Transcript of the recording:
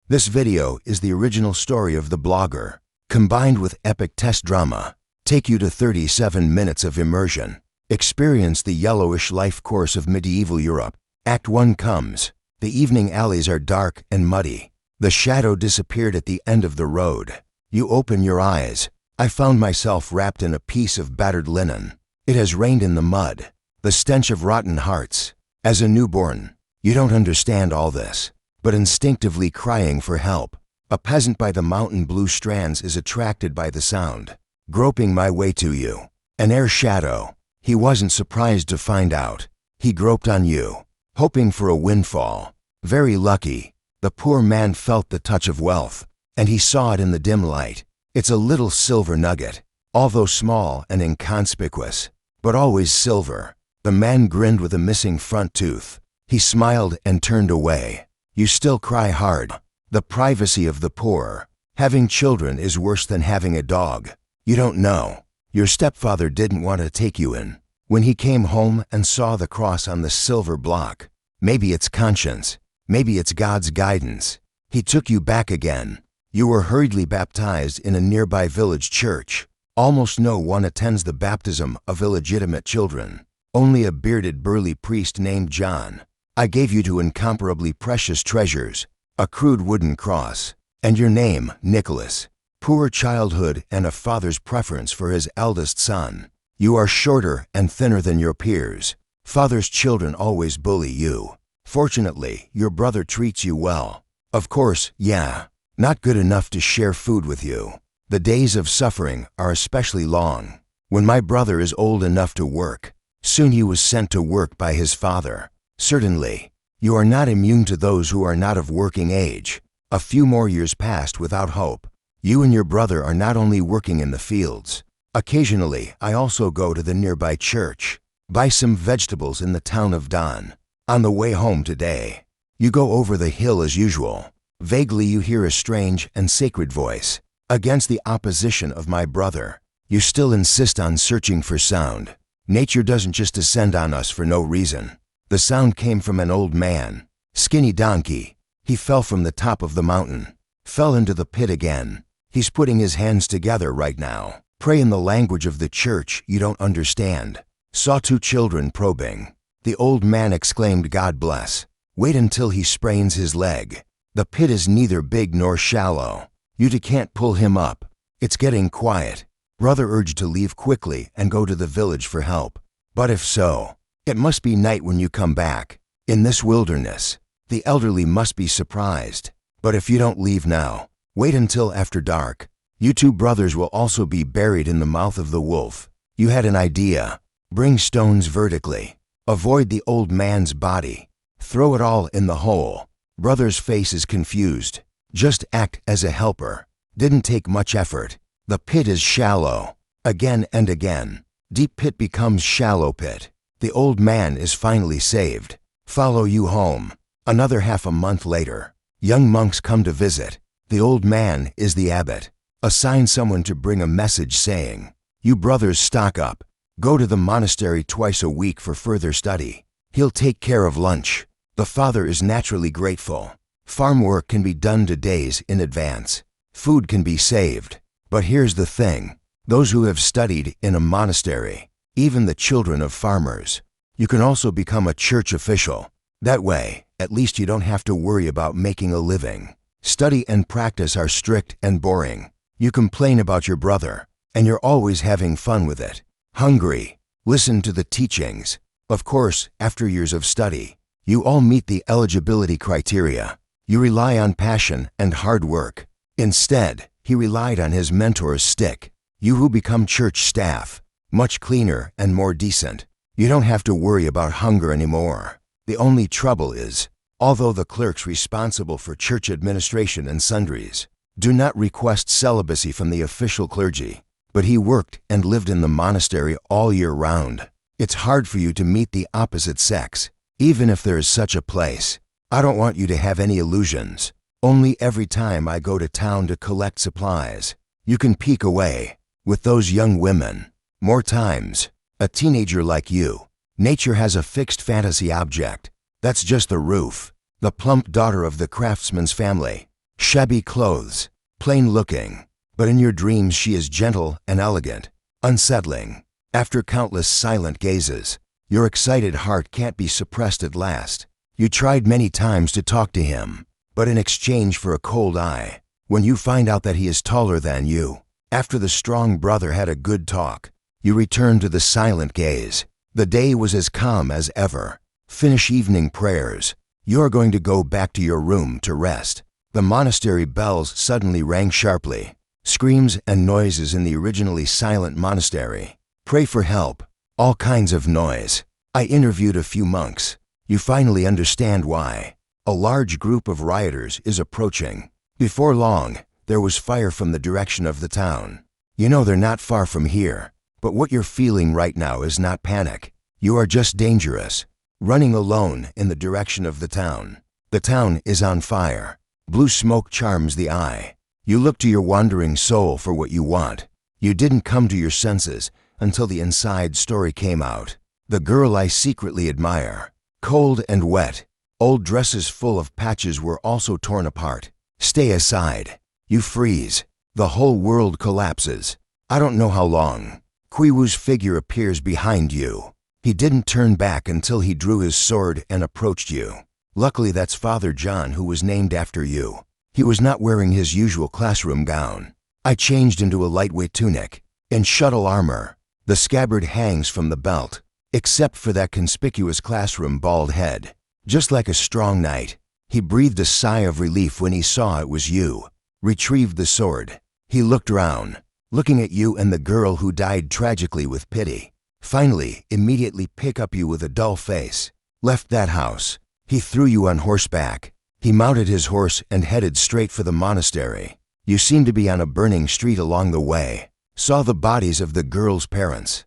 This video is the original story of the blogger, combined with epic test drama. Take you to 37 minutes of immersion. Experience the yellowish life course of medieval Europe. Act 1 comes. The evening alleys are dark and muddy. The shadow disappeared at the end of the road. You open your eyes. I found myself wrapped in a piece of battered linen. It has rained in the mud. The stench of rotten hearts. As a newborn, you don't understand all this, but instinctively crying for help. A peasant by the mountain blue strands is attracted by the sound. Groping my way to you. An air shadow. He wasn't surprised to find out. He groped on you, hoping for a windfall. Very lucky. The poor man felt the touch of wealth, and he saw it in the dim light. It's a little silver nugget, although small and inconspicuous, but always silver. The man grinned with a missing front tooth. He smiled and turned away. You still cry hard. The privacy of the poor. Having children is worse than having a dog. You don't know. Your stepfather didn't want to take you in. When he came home and saw the cross on the silver block, maybe it's conscience, maybe it's God's guidance. He took you back again. You were hurriedly baptized in a nearby village church. Almost no one attends the baptism of illegitimate children. Only a bearded burly priest named John. I gave you to incomparably precious treasures, a crude wooden cross, and your name, Nicholas. Poor childhood and a father's preference for his eldest son. You are shorter and thinner than your peers. Father's children always bully you. Fortunately, your brother treats you well. Of course, yeah, not good enough to share food with you. The days of suffering are especially long. When my brother is old enough to work, soon he was sent to work by his father. Certainly, you are not immune to those who are not of working age. A few more years passed without hope. You and your brother are not only working in the fields. Occasionally, I also go to the nearby church, buy some vegetables in the town of Don. On the way home today, you go over the hill as usual. Vaguely you hear a strange and sacred voice. Against the opposition of my brother, you still insist on searching for sound. Nature doesn't just descend on us for no reason. The sound came from an old man, skinny donkey. He fell from the top of the mountain, fell into the pit again. He's putting his hands together right now. Pray in the language of the church you don't understand. Saw 2 children probing. The old man exclaimed, God bless. Wait until he sprains his leg. The pit is neither big nor shallow. You can't pull him up. It's getting quiet. Brother urged to leave quickly and go to the village for help. But if so, it must be night when you come back. In this wilderness, the elderly must be surprised. But if you don't leave now, wait until after dark. You 2 brothers will also be buried in the mouth of the wolf. You had an idea. Bring stones vertically. Avoid the old man's body. Throw it all in the hole. Brother's face is confused. Just act as a helper. Didn't take much effort. The pit is shallow. Again and again. Deep pit becomes shallow pit. The old man is finally saved. Follow you home. Another half a month later, young monks come to visit. The old man is the abbot. Assign someone to bring a message saying, you brothers stock up. Go to the monastery twice a week for further study. He'll take care of lunch. The father is naturally grateful. Farm work can be done to days in advance. Food can be saved. But here's the thing. Those who have studied in a monastery, even the children of farmers, you can also become a church official. That way, at least you don't have to worry about making a living. Study and practice are strict and boring. You complain about your brother, and you're always having fun with it. Hungry. Listen to the teachings. Of course, after years of study, you all meet the eligibility criteria. You rely on passion and hard work. Instead, he relied on his mentor's stick. You who become church staff, much cleaner and more decent. You don't have to worry about hunger anymore. The only trouble is, although the clerks responsible for church administration and sundries do not request celibacy from the official clergy, but he worked and lived in the monastery all year round. It's hard for you to meet the opposite sex, even if there is such a place. I don't want you to have any illusions. Only every time I go to town to collect supplies, you can peek away. With those young women, more times, a teenager like you, nature has a fixed fantasy object. That's just the roof. The plump daughter of the craftsman's family. Shabby clothes, plain looking, but in your dreams she is gentle and elegant, unsettling. After countless silent gazes, your excited heart can't be suppressed at last. You tried many times to talk to him, but in exchange for a cold eye, when you find out that he is taller than you, after the strong brother had a good talk, you return to the silent gaze. The day was as calm as ever. Finish evening prayers. You're going to go back to your room to rest. The monastery bells suddenly rang sharply. Screams and noises in the originally silent monastery. Pray for help. All kinds of noise. I interviewed a few monks. You finally understand why. A large group of rioters is approaching. Before long, there was fire from the direction of the town. You know they're not far from here, but what you're feeling right now is not panic. You are just dangerous, running alone in the direction of the town. The town is on fire. Blue smoke charms the eye. You look to your wandering soul for what you want. You didn't come to your senses until the inside story came out. The girl I secretly admire. Cold and wet. Old dresses full of patches were also torn apart. Stay aside. You freeze. The whole world collapses. I don't know how long. Quiwu's figure appears behind you. He didn't turn back until he drew his sword and approached you. Luckily that's Father John, who was named after you. He was not wearing his usual classroom gown. I changed into a lightweight tunic and shuttle armor. The scabbard hangs from the belt, except for that conspicuous classroom bald head. Just like a strong knight, he breathed a sigh of relief when he saw it was you. Retrieved the sword. He looked round, looking at you and the girl who died tragically with pity. Finally, immediately pick up you with a dull face. Left that house. He threw you on horseback. He mounted his horse and headed straight for the monastery. You seemed to be on a burning street along the way. Saw the bodies of the girl's parents.